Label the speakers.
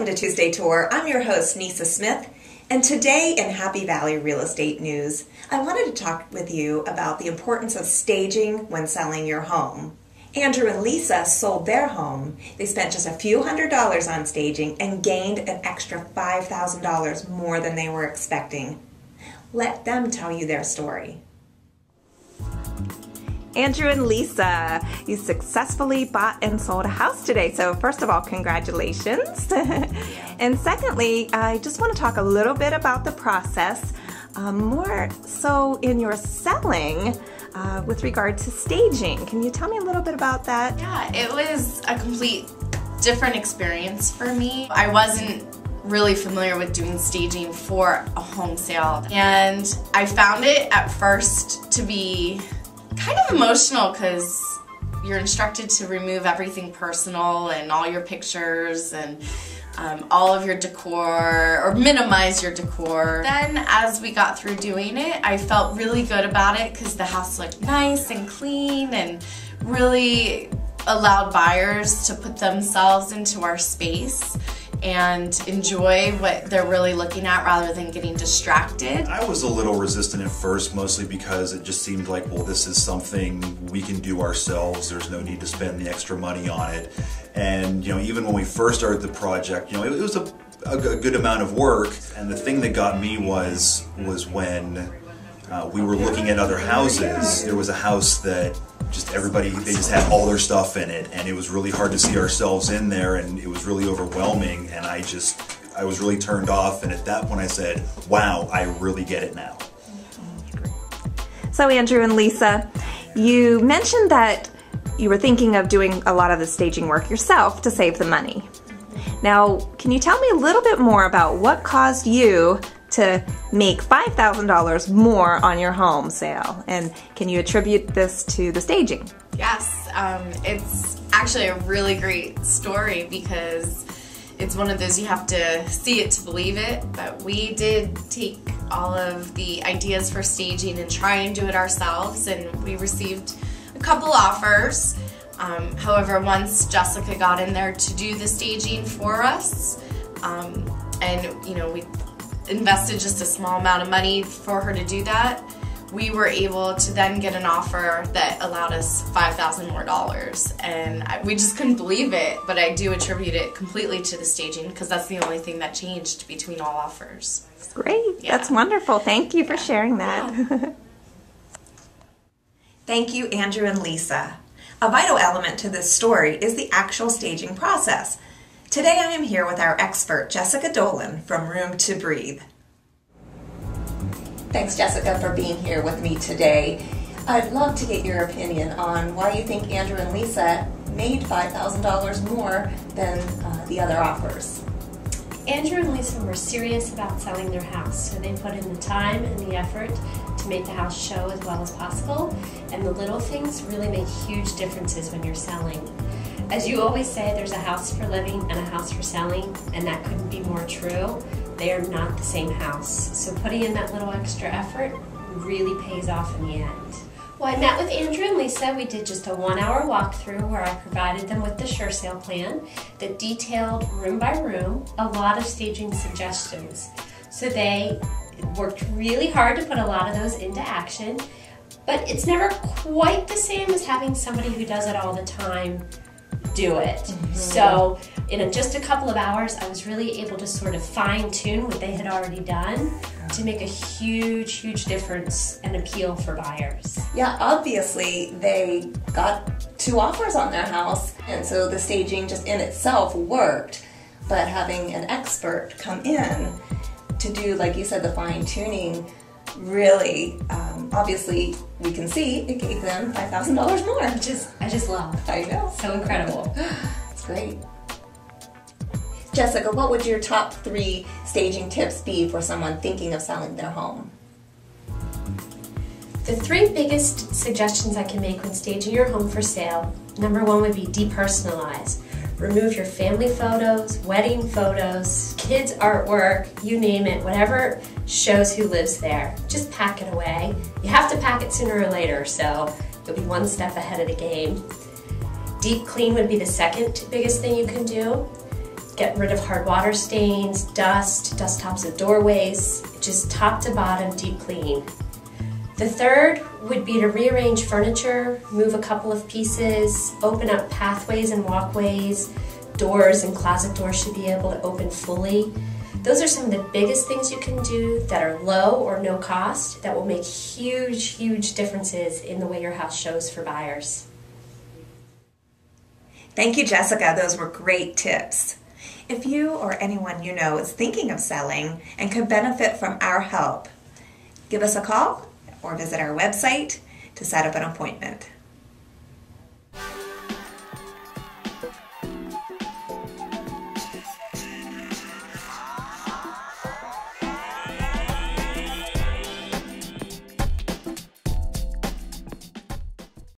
Speaker 1: Welcome to Tuesday Tour. I'm your host, Nyssa Smith, and today in Happy Valley Real Estate News, I wanted to talk with you about the importance of staging when selling your home. Andrew and Lisa sold their home. They spent just a few $100s on staging and gained an extra $5,000 more than they were expecting. Let them tell you their story. Andrew and Lisa, you successfully bought and sold a house today. So first of all, congratulations. And secondly, I just want to talk a little bit about the process, more so in your selling with regard to staging. Can you tell me a little bit about that?
Speaker 2: Yeah, it was a complete different experience for me. I wasn't really familiar with doing staging for a home sale, and I found it at first to be kind of emotional because you're instructed to remove everything personal and all your pictures and all of your decor, or minimize your decor. Then as we got through doing it, I felt really good about it because the house looked nice and clean and really allowed buyers to put themselves into our space and enjoy what they're really looking at rather than getting distracted.
Speaker 3: I was a little resistant at first, mostly because it just seemed like, well, this is something we can do ourselves. There's no need to spend the extra money on it. And even when we first started the project, it was a good amount of work. And the thing that got me was when we were looking at other houses. There was a house that they just had all their stuff in it, and it was really hard to see ourselves in there, and it was really overwhelming, and I was really turned off, and at that point I said, wow, I really get it now.
Speaker 1: So Andrew and Lisa, you mentioned that you were thinking of doing a lot of the staging work yourself to save the money. Now, can you tell me a little bit more about what caused you to make $5,000 more on your home sale? And can you attribute this to the staging?
Speaker 2: Yes, it's actually a really great story because it's one of those you have to see it to believe it, but we did take all of the ideas for staging and try and do it ourselves, and we received a couple offers. However, once Jessica got in there to do the staging for us, and we invested just a small amount of money for her to do that, we were able to then get an offer that allowed us $5,000 more. And we just couldn't believe it, but I do attribute it completely to the staging because that's the only thing that changed between all offers.
Speaker 1: Great, yeah. That's wonderful. Thank you for sharing that. Yeah. Thank you, Andrew and Lisa. A vital element to this story is the actual staging process. Today I am here with our expert, Jessica Dolan from Room to Breathe. Thanks, Jessica, for being here with me today. I'd love to get your opinion on why you think Andrew and Lisa made $5,000 more than the other offers.
Speaker 4: Andrew and Lisa were serious about selling their house, so they put in the time and the effort to make the house show as well as possible, and the little things really make huge differences when you're selling. As you always say, there's a house for living and a house for selling, and that couldn't be more true. They are not the same house. So putting in that little extra effort really pays off in the end. Well, I met with Andrew and Lisa. We did just a 1-hour walkthrough where I provided them with the sure sale plan that detailed room by room a lot of staging suggestions. So they worked really hard to put a lot of those into action, but it's never quite the same as having somebody who does it all the time do it. Mm-hmm. So in just a couple of hours, I was really able to sort of fine-tune what they had already done to make a huge, huge difference and appeal for buyers.
Speaker 1: Yeah, obviously they got 2 offers on their house, and so the staging just in itself worked, but having an expert come in to do, like you said, the fine-tuning, really, obviously, we can see it gave them $5,000 more.
Speaker 4: I just love.
Speaker 1: I know.
Speaker 4: So incredible.
Speaker 1: It's great. Jessica, what would your top 3 staging tips be for someone thinking of selling their home?
Speaker 4: The 3 biggest suggestions I can make when staging your home for sale, number 1 would be depersonalize. Remove your family photos, wedding photos, kids' artwork, you name it, whatever shows who lives there. Just pack it away. You have to pack it sooner or later, so you'll be one step ahead of the game. Deep clean would be the second biggest thing you can do. getting rid of hard water stains, dust tops of doorways, just top to bottom deep clean. The third would be to rearrange furniture, move a couple of pieces, open up pathways and walkways, doors and closet doors should be able to open fully. Those are some of the biggest things you can do that are low or no cost that will make huge differences in the way your house shows for buyers.
Speaker 1: Thank you, Jessica. Those were great tips. If you or anyone you know is thinking of selling and could benefit from our help, give us a call or visit our website to set up an appointment.